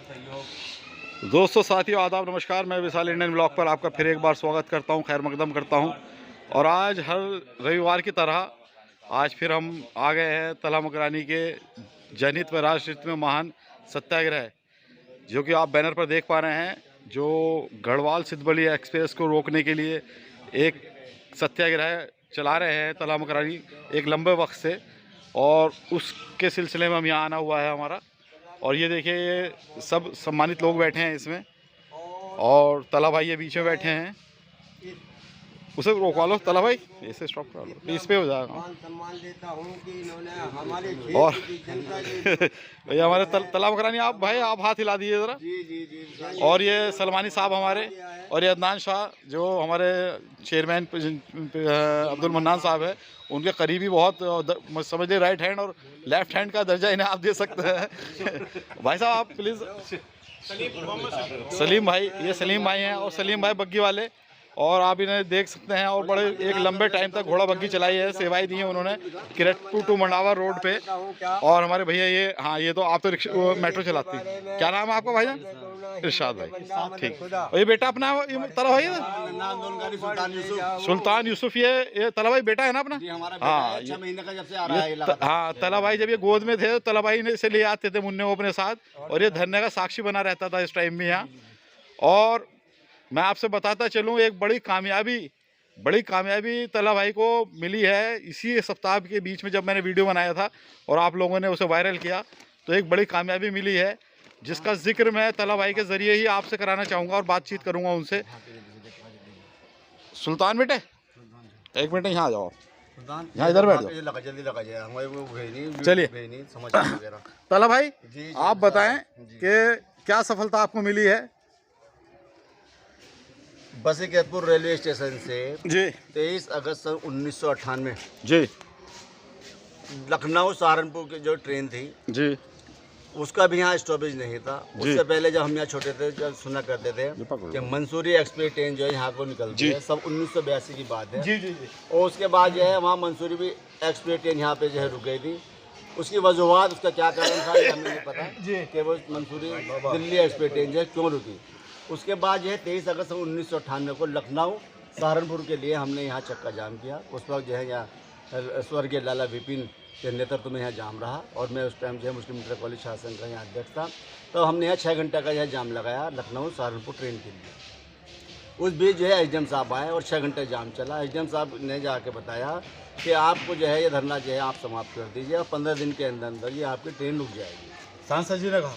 दोस्तों साथियों आदाब नमस्कार। मैं विशाल इंडियन ब्लॉग पर आपका फिर एक बार स्वागत करता हूं, खैर मकदम करता हूं। और आज हर रविवार की तरह आज फिर हम आ गए हैं तला मकरानी के जनहित व राष्ट्रहित में महान सत्याग्रह, जो कि आप बैनर पर देख पा रहे हैं, जो गढ़वाल सिद्धबली एक्सप्रेस को रोकने के लिए एक सत्याग्रह चला रहे हैं तला मकरानी एक लंबे वक्त से। और उसके सिलसिले में हम यहाँ आना हुआ है हमारा। और ये देखिए, ये सब सम्मानित लोग बैठे हैं इसमें, और तला भाई ये बीच में बैठे हैं। उसे रोकवा लो तला भाई, इसे स्टॉप करा लो, इस पे हो जाएगा। सम्मान देता हूं कि इन्होंने हमारे और जनता भैया हमारे तला मकरानी, आप भाई आप हाथ हिला दीजिए ज़रा। जी। और ये सलमानी साहब हमारे, और ये अदनान शाह जो हमारे चेयरमैन अब्दुल मन्नान साहब है, उनके करीबी बहुत, समझ लीजिए राइट हैंड और लेफ्ट हैंड का दर्जा इन्हें आप दे सकते हैं। भाई साहब आप प्लीज़। सलीम भाई, ये सलीम भाई हैं, और सलीम भाई बग्गी वाले, और आप इन्हें देख सकते हैं। और बड़े एक लंबे टाइम तक घोड़ा बग्गी चलाई है, सेवाएं दी हैं उन्होंने किरटपुर टू मंडावा रोड पे। और हमारे भैया ये, हाँ ये तो आप तो मेट्रो चलाती हैं, क्या नाम है आपका भाईजान? इरशाद भाई, ठीक। और ये बेटा अपना तला भाई है, सुल्तान यूसुफ, ये तला भाई बेटा है ना अपना? हाँ, 6 महीने का जब से आ रहा है। हाँ, तला भाई जब ये गोद में थे तो तला भाई ने इसे ले आते थे मुन्ने को अपने साथ, और ये धरने का साक्षी बना रहता था इस टाइम में यहाँ। और मैं आपसे बताता चलूँ, एक बड़ी कामयाबी तला भाई को मिली है इसी सप्ताह के बीच में, जब मैंने वीडियो बनाया था और आप लोगों ने उसे वायरल किया, तो एक बड़ी कामयाबी मिली है, जिसका जिक्र मैं तला भाई के ज़रिए ही आपसे कराना चाहूँगा और बातचीत करूँगा उनसे। सुल्तान बेटे एक मिनट यहाँ आ जाओ, यहाँ इधर बैठ जाओ, जल्दी लगा जाए। चलिए तला भाई, आप बताएं कि क्या सफलता आपको मिली है? बसीकेतपुर रेलवे स्टेशन से जी 23 अगस्त सन 1998 जी लखनऊ सहारनपुर की जो ट्रेन थी जी, उसका भी यहाँ स्टॉपेज नहीं था। उससे पहले जब हम यहाँ छोटे थे, जब सुना करते थे कि मंसूरी एक्सप्रेस ट्रेन जो है यहाँ को निकलती है, सब 1982 की बात है। जी। और उसके बाद जो है वहाँ मंसूरी भी एक्सप्रेस ट्रेन यहाँ पे जो है रुक गई थी। उसकी वजूहत, उसका क्या कारण था ये हमें नहीं पता कि वो मंसूरी दिल्ली एक्सप्रेस ट्रेन जो है क्यों रुकी। उसके बाद जो है 23 अगस्त 1998 को लखनऊ सहारनपुर के लिए हमने यहाँ चक्का जाम किया। उस वक्त जो है यहाँ स्वर्गीय लाला विपिन के नेतृत्व में यहाँ जाम रहा, और मैं उस टाइम जो है मुस्लिम इंटर कॉलेज शासन का यहाँ अध्यक्ष था। तो हमने यहाँ 6 घंटे का यह जाम लगाया लखनऊ सहारनपुर ट्रेन के लिए। उस बीच जो है एसडीएम साहब आए और 6 घंटे जाम चला। एसडीएम साहब ने जाके बताया कि आपको जो है ये धरना जो है आप समाप्त कर दीजिए, और 15 दिन के अंदर अंदर ये आपकी ट्रेन रुक जाएगी। सांसद जी ने कहा,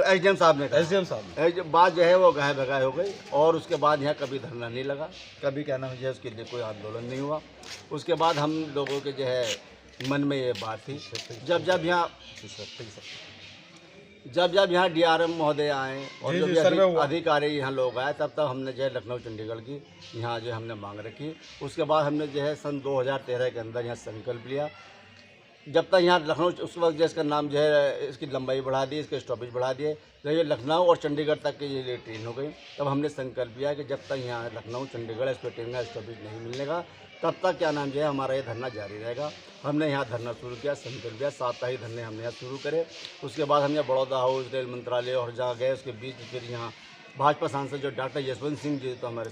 एसडीएम साहब ने कहा। एसडीएम साहब बात जो है वो गाय भगाय हो गई, और उसके बाद यहाँ कभी धरना नहीं लगा, कभी क्या नाम है उसके लिए कोई आंदोलन नहीं हुआ। उसके बाद हम लोगों के जो है मन में ये बात थी, जब यहाँ डीआरएम महोदय आए और जब अधिकारी यहाँ लोग आए, तब हमने जो है लखनऊ चंडीगढ़ की यहाँ जो हमने मांग रखी। उसके बाद हमने जो है सन 2013 के अंदर यहाँ संकल्प लिया। जब तक यहाँ लखनऊ, उस वक्त जो इसका नाम जो है इसकी लंबाई बढ़ा दी, इसके स्टॉपेज बढ़ा दिए, जब ये लखनऊ और चंडीगढ़ तक की ये ट्रेन हो गई, तब हमने संकल्प लिया कि जब तक यहाँ लखनऊ चंडीगढ़ इस पर ट्रेन का स्टॉपेज नहीं मिलने का, तब तक क्या नाम जो है हमारा ये धरना जारी रहेगा। हमने यहाँ धरना शुरू किया, संकल्प लिया, साप्ताहिक धरने हमने यहाँ शुरू करे। उसके बाद हमने बड़ौदा हाउस, रेल मंत्रालय और जहाँ गए, उसके बीच फिर यहाँ भाजपा सांसद जो डॉक्टर यशवंत सिंह जी, तो हमारे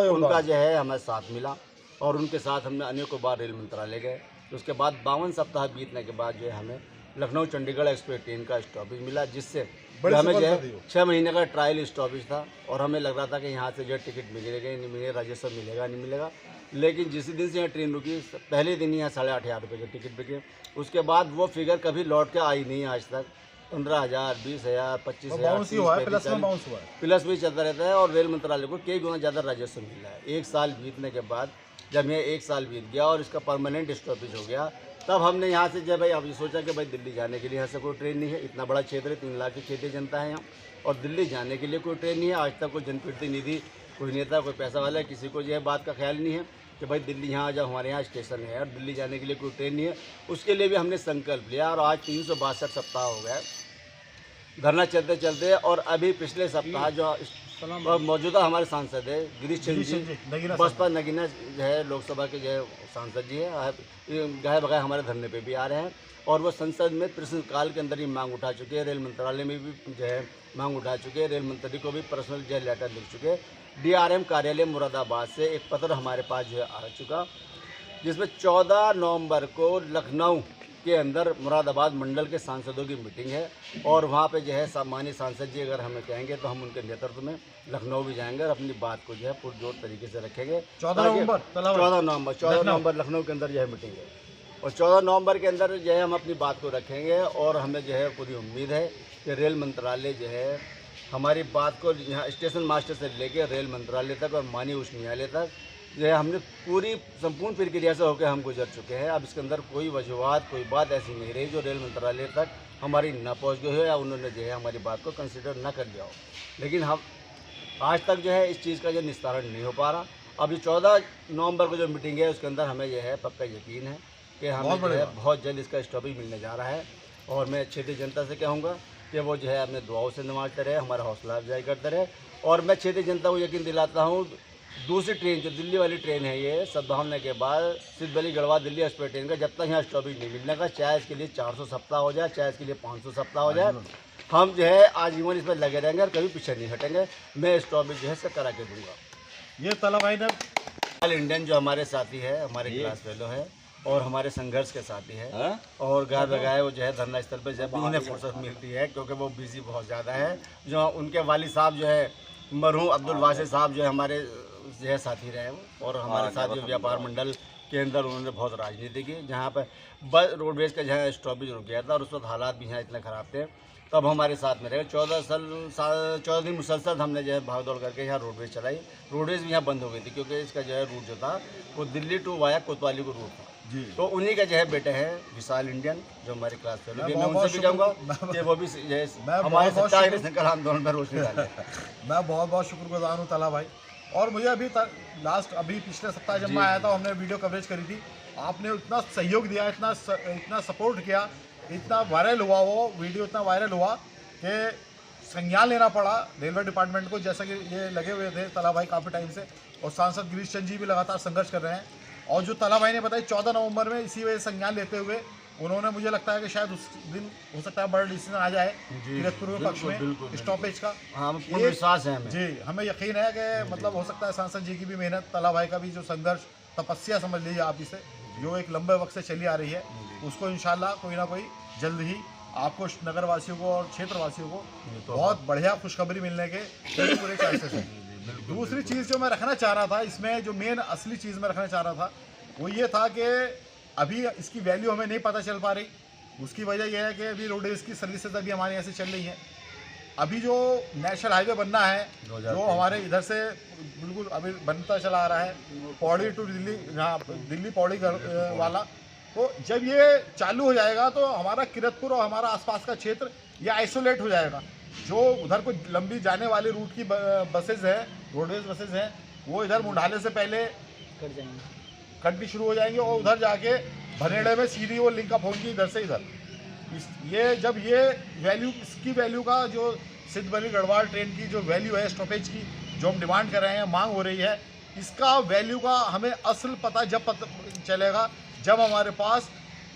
उनका जो है हमें साथ मिला, और उनके साथ हमने अनेकों बार रेल मंत्रालय गए। उसके बाद 52 सप्ताह बीतने के बाद जो है हमें लखनऊ चंडीगढ़ एक्सप्रेस ट्रेन का स्टॉपेज मिला, जिससे हमें जो है 6 महीने का ट्रायल स्टॉपेज था, और हमें लग रहा था कि यहाँ से जो टिकट मिलेगा नहीं मिलेगा, राजस्व मिलेगा नहीं मिलेगा। लेकिन जिस दिन से यहाँ ट्रेन रुकी, पहले दिन ही यहाँ 8,500 रुपये के टिकट बिके। उसके बाद वो फिगर कभी लौट के आई नहीं आज तक। 15,000, 20,000, 25,000 प्लस भी चलता रहता है, और रेल मंत्रालय को कई गुना ज़्यादा राजस्व मिल रहा है। 1 साल बीतने के बाद, जब यह 1 साल बीत गया और इसका परमानेंट स्टॉपेज हो गया, तब हमने यहाँ से जब भाई अब सोचा कि भाई दिल्ली जाने के लिए यहाँ से कोई ट्रेन नहीं है। इतना बड़ा क्षेत्र है, 3 लाख की खेती जनता है यहाँ, और दिल्ली जाने के लिए कोई ट्रेन नहीं है। आज तक कोई जनप्रतिनिधि, कोई नेता, कोई पैसा वाला, किसी को यह बात का ख्याल नहीं है कि भाई दिल्ली यहाँ जब हमारे यहाँ स्टेशन है और दिल्ली जाने के लिए कोई ट्रेन नहीं है। उसके लिए भी हमने संकल्प लिया, और आज 362 सप्ताह हो गए धरना चलते चलते। और अभी पिछले सप्ताह जो और मौजूदा हमारे सांसद है गिरीश चंद जी, बसपा नगीना जो है लोकसभा के जो है सांसद जी है, गाय बगाए हमारे धरने पे भी आ रहे हैं। और वो संसद में प्रश्नकाल के अंदर ही मांग उठा चुके हैं, रेल मंत्रालय में भी जो है मांग उठा चुके हैं, रेल मंत्री को भी पर्सनल जो है लेटर लिख चुके हैं। DRM कार्यालय मुरादाबाद से एक पत्र हमारे पास जो है आ चुका, जिसमें 14 नवंबर को लखनऊ के अंदर मुरादाबाद मंडल के सांसदों की मीटिंग है और वहाँ पे जो है माननीय सांसद जी अगर हमें कहेंगे तो हम उनके नेतृत्व में लखनऊ भी जाएंगे और अपनी बात को जो है पुरजोर तरीके से रखेंगे। 14 नवंबर लखनऊ के अंदर जो है मीटिंग है और 14 नवंबर के अंदर जो है हम अपनी बात को रखेंगे और हमें जो है पूरी उम्मीद है कि रेल मंत्रालय जो है हमारी बात को यहाँ स्टेशन मास्टर से लेकर रेल मंत्रालय तक और माननीय उच्च न्यायालय तक जो है हमने पूरी संपूर्ण प्रक्रिया से होकर हम गुजर चुके हैं। अब इसके अंदर कोई वजूहत कोई बात ऐसी नहीं रही जो रेल मंत्रालय तक हमारी न पहुंच गई हो या उन्होंने जो है हमारी बात को कंसिडर न कर लिया हो। लेकिन हम आज तक जो है इस चीज़ का जो निस्तारण नहीं हो पा रहा। अब ये 14 नवंबर को जो मीटिंग है उसके अंदर हमें जो है पक्का यकीन है कि हमें जो है बहुत जल्द इसका स्टॉपिंग मिलने जा रहा है। और मैं क्षेत्रीय जनता से कहूँगा कि वो जो है अपने दुआओं से नमाजते रहे, हमारा हौसला अफजाई करते रहे। और मैं क्षेत्रीय जनता को यकीन दिलाता हूँ दूसरी ट्रेन जो दिल्ली वाली ट्रेन है ये सद्भावना के बाद सिद्धबली गढ़वाल दिल्ली एक्सप्रेस ट्रेन का जब तक यहाँ स्टॉपिंग नहीं मिलने का, चाहे इसके लिए 400 सप्ताह हो जाए, चाहे इसके लिए 500 सप्ताह हो जाए, हम जो है आजीवन इसमें लगे रहेंगे और कभी पीछे नहीं हटेंगे। मैं स्टॉपिंग जो है इसका करा के दूंगा। ये तलब भाई ने ऑल इंडियन जो हमारे साथी है, हमारे क्लास फेलो है और हमारे संघर्ष के साथी है और गाय बगाए वो जो है धरना स्थल पर जब भी उन्हें फुर्सत मिलती है क्योंकि वो बिजी बहुत ज़्यादा है। जो उनके वाली साहब जो है मरहूम अब्दुल वासिद साहब जो है हमारे जो है साथी रहे और हमारे साथ जो व्यापार मंडल के अंदर उन्होंने बहुत राजनीति की, जहाँ पर बस रोडवेज का जहाँ स्टॉपेज रुक गया था और उस वक्त हालात भी यहाँ इतने ख़राब थे, तब हमारे साथ में रहे। 14 दिन मुसलसल हमने जो है भाग दौड़ करके यहाँ रोडवेज चलाई। रोडवेज भी यहाँ बंद हो गई थी क्योंकि इसका जो है रूट जो था वो दिल्ली टू वाया कोतवाली को रूट था जी। तो उन्हीं का जो है बेटे है विशाल इंडियन जो हमारे क्लास फेलो, मैं उनसे भी कहूँगा कि वो भी जो है हमारे सत्याग्रह संकल्प आंदोलन में रोशनी डाले। मैं बहुत बहुत शुक्रगुजार हूँ तला भाई। और मुझे अभी अभी पिछले सप्ताह जब मैं आया था हमने वीडियो कवरेज करी थी, आपने इतना सहयोग दिया, इतना सपोर्ट किया, इतना वायरल हुआ वो वीडियो, इतना वायरल हुआ कि संज्ञान लेना पड़ा रेलवे डिपार्टमेंट को। जैसा कि ये लगे हुए थे तला भाई काफ़ी टाइम से और सांसद गिरीश चंद जी भी लगातार संघर्ष कर रहे हैं। और जो तला भाई ने बताई 14 नवंबर में इसी वजह संज्ञान लेते हुए उन्होंने, मुझे लगता है कि शायद उस दिन हो सकता है बड़ा डिसीजन आ जाए किरतपुर के पक्ष में स्टॉपेज का। ये विश्वास है हमें जी, हमें यकीन है कि मतलब हो सकता है सांसद जी की भी मेहनत, तला भाई का भी जो संघर्ष, तपस्या समझ लीजिए आप इसे, जो एक लंबे वक्त से चली आ रही है, उसको इंशाल्लाह कोई ना कोई जल्द ही आपको नगर वासियों को और क्षेत्र वासियों को बहुत बढ़िया खुशखबरी मिलने के पूरे चांसेस हैं। दूसरी चीज़ जो मैं रखना चाह रहा था इसमें, जो मेन असली चीज़ मैं रखना चाह रहा था वो ये था कि अभी इसकी वैल्यू हमें नहीं पता चल पा रही। उसकी वजह यह है कि अभी रोडवेज की सर्विसेज अभी हमारे यहाँ से चल रही हैं। अभी जो नेशनल हाईवे बनना है जो हमारे इधर से बिल्कुल अभी बनता चला आ रहा है, पौड़ी टू दिल्ली, यहाँ दिल्ली पौड़ी वाला, तो जब ये चालू हो जाएगा तो हमारा किरतपुर और हमारा आसपास का क्षेत्र ये आइसोलेट हो जाएगा। जो उधर को लंबी जाने वाले रूट की बसेज हैं, रोडवेज बसेज हैं, वो इधर मुंडाले से पहले कटनी शुरू हो जाएंगे और उधर जाके भनेड़े में सीधी वो लिंक अप होंगी इधर से इधर। ये जब ये वैल्यू, इसकी वैल्यू का जो सिद्धबली गढ़वाल ट्रेन की जो वैल्यू है स्टॉपेज की, जो हम डिमांड कर रहे हैं, मांग हो रही है, इसका वैल्यू का हमें असल पता जब चलेगा जब हमारे पास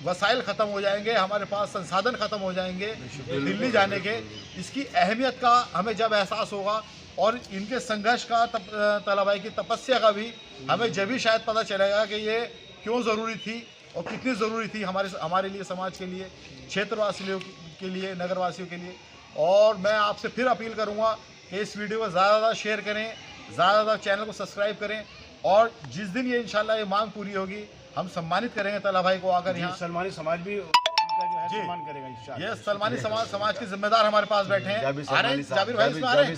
वसाइल ख़त्म हो जाएंगे, हमारे पास संसाधन ख़त्म हो जाएंगे दिल्ली जाने के। इसकी अहमियत का हमें जब एहसास होगा और इनके संघर्ष का, तला भाई की तपस्या का भी हमें जब भी शायद पता चलेगा कि ये क्यों ज़रूरी थी और कितनी ज़रूरी थी हमारे लिए, समाज के लिए, क्षेत्रवासियों के लिए, नगरवासियों के लिए। और मैं आपसे फिर अपील करूँगा कि इस वीडियो को ज़्यादा शेयर करें, ज़्यादा चैनल को सब्सक्राइब करें और जिस दिन ये इंशाल्लाह ये मांग पूरी होगी हम सम्मानित करेंगे तला भाई को आकर यहाँ। सलमानी समाज भी इनका जो है सम्मान करेगा इंशाल्लाह। ये सलमानी समाज के जिम्मेदार हमारे पास बैठे हैं। जाबिर भाई इसमें आ रहे हैं।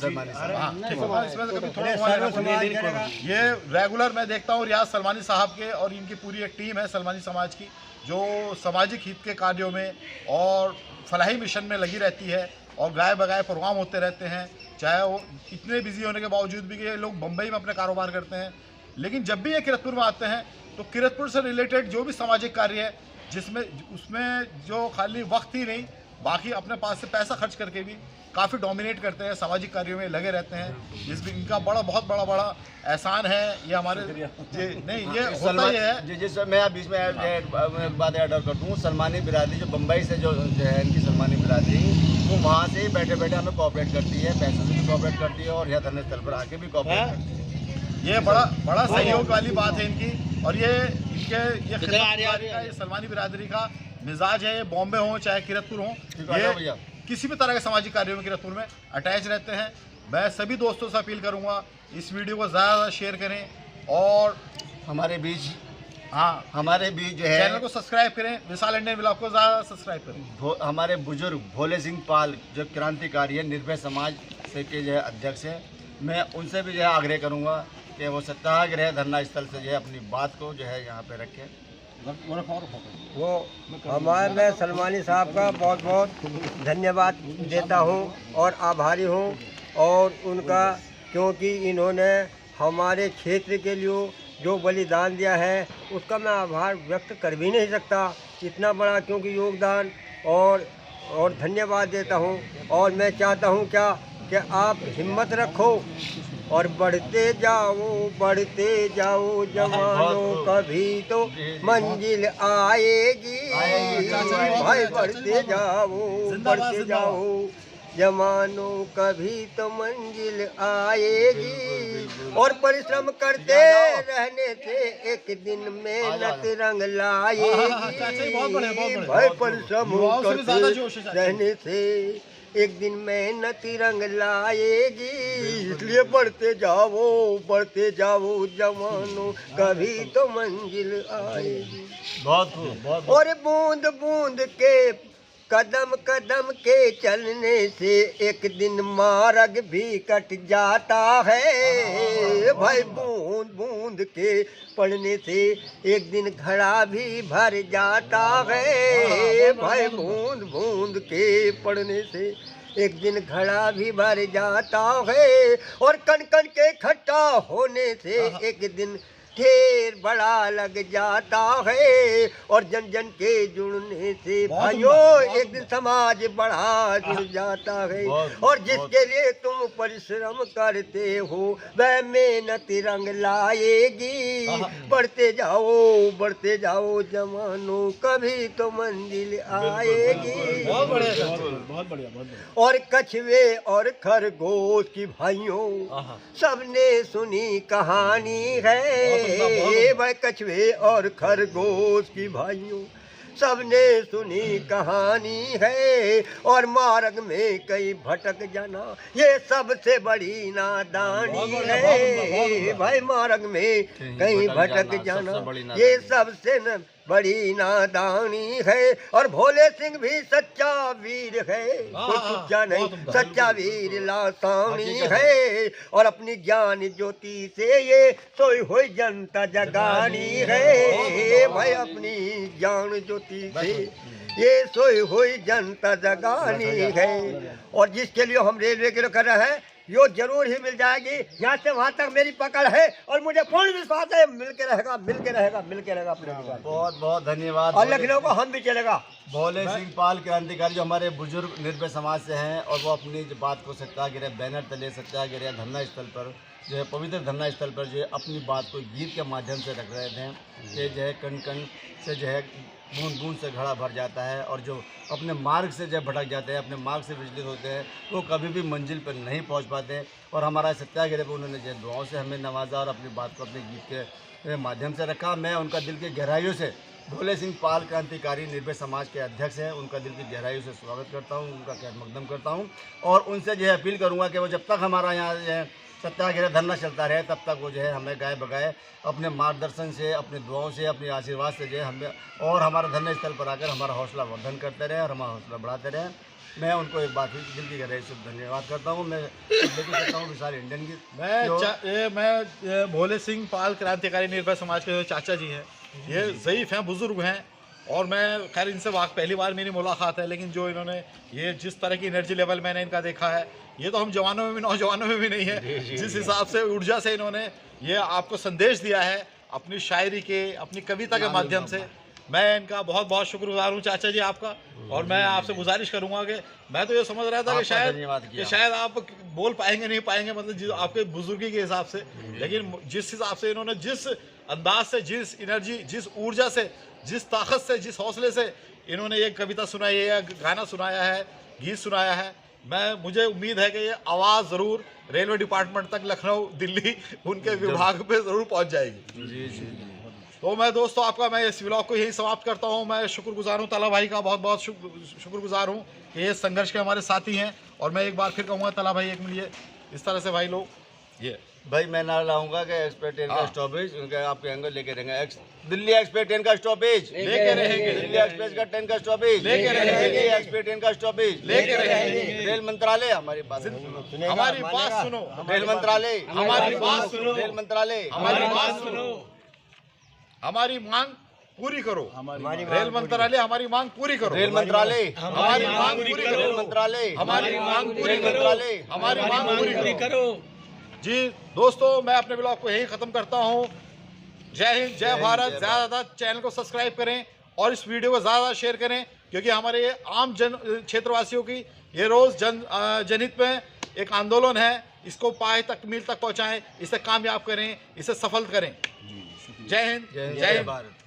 ये रेगुलर मैं देखता हूँ रियाज सलमानी साहब के और इनकी पूरी एक टीम है सलमानी समाज की, जो सामाजिक हित के कार्यों में और फलाही मिशन में लगी रहती है और गाय बगाए प्रोग्राम होते रहते हैं। चाहे वो इतने बिजी होने के बावजूद भी कि ये लोग मुंबई में अपने कारोबार करते हैं, लेकिन जब भी ये किरतपुर में आते हैं तो किरतपुर से रिलेटेड जो भी सामाजिक कार्य है, जिसमें उसमें जो खाली वक्त ही नहीं बाकी अपने पास से पैसा खर्च करके भी काफ़ी डोमिनेट करते हैं, सामाजिक कार्यों में लगे रहते हैं। इसमें इनका बहुत बड़ा एहसान है। ये हमारे नहीं ये होता ही है। जिस मैं बीच में एक बात ऐड कर दूँ, सलमानी बिरादरी जो बम्बई से जो है इनकी सलमानी बिरादरी, वो वहाँ से ही बैठे बैठे हमें कोऑपरेट करती है, पैसों से भी कोऑपरेट करती है और यहाँ धरने स्थल पर आके भी कोऑपरेट करती है। ये बड़ा सहयोग वाली बात है इनकी। और ये सलमानी बिरादरी का मिजाज है। ये बॉम्बे हो चाहे किरतपुर हो, ये किसी भी तरह के सामाजिक कार्यों में किरतपुर में अटैच रहते हैं। मैं सभी दोस्तों से अपील करूंगा, इस वीडियो को ज़्यादा शेयर करें और हमारे बीच जो है चैनल को सब्सक्राइब करें। विशाल इंडियन ब्लॉग को ज़्यादा सब्सक्राइब करें। हमारे बुजुर्ग भोले सिंह पाल जो क्रांतिकारी है, निर्भय समाज से के जो है अध्यक्ष है, मैं उनसे भी जो है आग्रह करूँगा कि वो सत्याग्रह धरना स्थल से जो है अपनी बात को जो है यहाँ पे रखें। वो मैं सलमानी साहब का बहुत बहुत धन्यवाद देता हूँ और आभारी हूँ और उनका, क्योंकि इन्होंने हमारे क्षेत्र के लिए जो बलिदान दिया है उसका मैं आभार व्यक्त कर भी नहीं सकता। इतना बड़ा क्योंकि योगदान और धन्यवाद देता हूँ। और मैं चाहता हूँ कि आप हिम्मत रखो और बढ़ते जाओ जवानों, कभी तो मंजिल आएगी। भाई बढ़ते जाओ जवानों, कभी तो मंजिल आएगी। और परिश्रम करते रहने से एक दिन मेहनत रंग लाएगी। भाई परिश्रम करते रहने से एक दिन मेहनत रंग लाएगी। इसलिए बढ़ते जाओ जवानों, कभी तो मंजिल आएगी। बहुत और बूंद बूंद के कदम के चलने से एक दिन मार्ग भी कट जाता है। भाई बूंद बूंद के पढ़ने से एक दिन घड़ा भी भर जाता है। भाई बूंद बूंद के पढ़ने से एक दिन घड़ा भी भर जाता है। और कण कण के इकट्ठा होने से एक दिन ढेर बड़ा लग जाता है। और जन जन के जुड़ने से भाइयों एक दिन समाज बड़ा जुड़ जाता है। और जिसके लिए तुम परिश्रम करते हो वह मेहनत रंग लाएगी। बढ़ते जाओ जवानों, कभी तो मंजिल आएगी। बहुत बढ़िया। और कछुए और खरगोश की भाइयों सबने सुनी कहानी है। भाई कछुए और खरगोश की भाइयों सबने सुनी कहानी है। और मार्ग में कई भटक जाना ये सबसे बड़ी नादानी है। भाई मार्ग में कई भटक जाना ये सबसे बड़ी नादानी है। और भोले सिंह भी सच्चा वीर है, कोई सच्चा नहीं, सच्चा वीर लासानी है। और अपनी ज्ञान ज्योति से ये सोई हुई जनता जगानी है। भाई अपनी ज्ञान ज्योति से ये सोई हुई जनता जगानी है। और जिसके लिए हम रेलवे के लिए कर रहे हैं यो जरूर ही मिल जाएगी। यहाँ से वहाँ तक मेरी पकड़ है और मुझे पूर्ण विश्वास है मिलके रहेगा अपने विश्वास। बहुत धन्यवाद। और लखनऊ को हम भी चलेगा। भोले सिंह पाल क्रांतिकारी जो हमारे बुजुर्ग निर्भय समाज से हैं और वो अपनी जो बात को सत्याग्रह बैनर तले सत्याग्रह धरना स्थल पर जो है पवित्र धरना स्थल पर जो है अपनी बात को गीत के माध्यम से रख रहे थे कि जो है कण कण से जो है बूंद बूंद से घड़ा भर जाता है। और जो अपने मार्ग से जब भटक जाते हैं, अपने मार्ग से विचलित होते हैं, वो कभी भी मंजिल पर नहीं पहुंच पाते। और हमारा सत्याग्रह पर उन्होंने जो दुआओं से हमें नवाजा और अपनी बात को अपने गीत के माध्यम से रखा। मैं उनका दिल की गहराइयों से भोले सिंह पाल क्रांतिकारी निर्भय समाज के अध्यक्ष हैं, उनका दिल की गहराइयों से स्वागत करता हूँ, उनका खैर मकदम करता हूँ। और उनसे जो है अपील करूँगा कि वो जब तक हमारा यहाँ जो है सत्याग्रह धरना चलता रहे तब तक वो जो है हमें गाए बगाए अपने मार्गदर्शन से, अपनी दुआओं से, अपने आशीर्वाद से जो है हमें और हमारे धरना स्थल पर आकर हमारा हौसला वर्धन करते रहे और हमारा हौसला बढ़ाते रहे। मैं उनको एक बात दिल की गहराई से धन्यवाद करता हूँ। मैं लेकर सकता हूँ विशाल इंडियन की। मैं भोले सिंह पाल क्रांतिकारी निर्भय समाज के जो चाचा जी हैं, ये ज़ईफ़ हैं, बुज़ुर्ग हैं। और मैं खैर इनसे पहली बार मेरी मुलाकात है, लेकिन जो इन्होंने ये जिस तरह की एनर्जी लेवल मैंने इनका देखा है, ये तो हम जवानों में भी नौजवानों में भी नहीं है। जिस हिसाब से ऊर्जा से इन्होंने ये आपको संदेश दिया है अपनी शायरी के, अपनी कविता के माध्यम से, मैं इनका बहुत बहुत शुक्रगुजार हूँ चाचा जी आपका। और मैं आपसे गुजारिश करूंगा कि मैं तो ये समझ रहा था कि शायद आप बोल पाएंगे नहीं पाएंगे, मतलब आपके बुजुर्गी के हिसाब से, लेकिन जिस हिसाब से इन्होंने, जिस अंदाज से, जिस एनर्जी, जिस ऊर्जा से, जिस ताकत से, जिस हौसले से इन्होंने ये कविता सुनाई है, गाना सुनाया है, गीत सुनाया है, मुझे उम्मीद है कि ये आवाज़ ज़रूर रेलवे डिपार्टमेंट तक, लखनऊ, दिल्ली, उनके विभाग पे ज़रूर पहुंच जाएगी। जी जी। तो मैं दोस्तों आपका, मैं इस व्लॉग को यही समाप्त करता हूं। मैं शुक्रगुजार हूं तला भाई का, बहुत बहुत शुक्रगुजार हूं कि ये संघर्ष के हमारे साथी हैं। और मैं एक बार फिर कहूँगा तला भाई एक मिलिए इस तरह से भाई लोग, ये भाई मैं ना लाऊंगा कि एक्सप्रेस ट्रेन का स्टॉपेज, उनके आप कहेंगे लेके रहेंगे, दिल्ली एक्सप्रेस ट्रेन का स्टॉपेज लेके रहेंगे, दिल्ली एक्सप्रेस का ट्रेन का स्टॉपेज लेके रहेंगे, दिल्ली एक्सप्रेस ट्रेन का स्टॉपेज लेके रहेंगे। रेल मंत्रालय हमारी बात सुनो, हमारी बात सुनो, रेल मंत्रालय हमारी बात सुनो, रेल मंत्रालय हमारी बात सुनो, हमारी मांग पूरी करो, रेल मंत्रालय हमारी मांग पूरी करो, रेल मंत्रालय हमारी मांग पूरी करो, रेल मंत्रालय हमारी मांग पूरी रेल करो, मंत्रालय हमारी मांग पूरी करो। जी दोस्तों, मैं अपने ब्लॉग को यही ख़त्म करता हूँ। जय हिंद, जय भारत। ज़्यादा चैनल को सब्सक्राइब करें और इस वीडियो को ज़्यादा शेयर करें, क्योंकि हमारे ये आम क्षेत्रवासियों की ये रोज़ जनहित में एक आंदोलन है। इसको पाए तक, मील तक पहुँचाएँ, इसे कामयाब करें, इसे सफल करें। जय हिंद, जय भारत।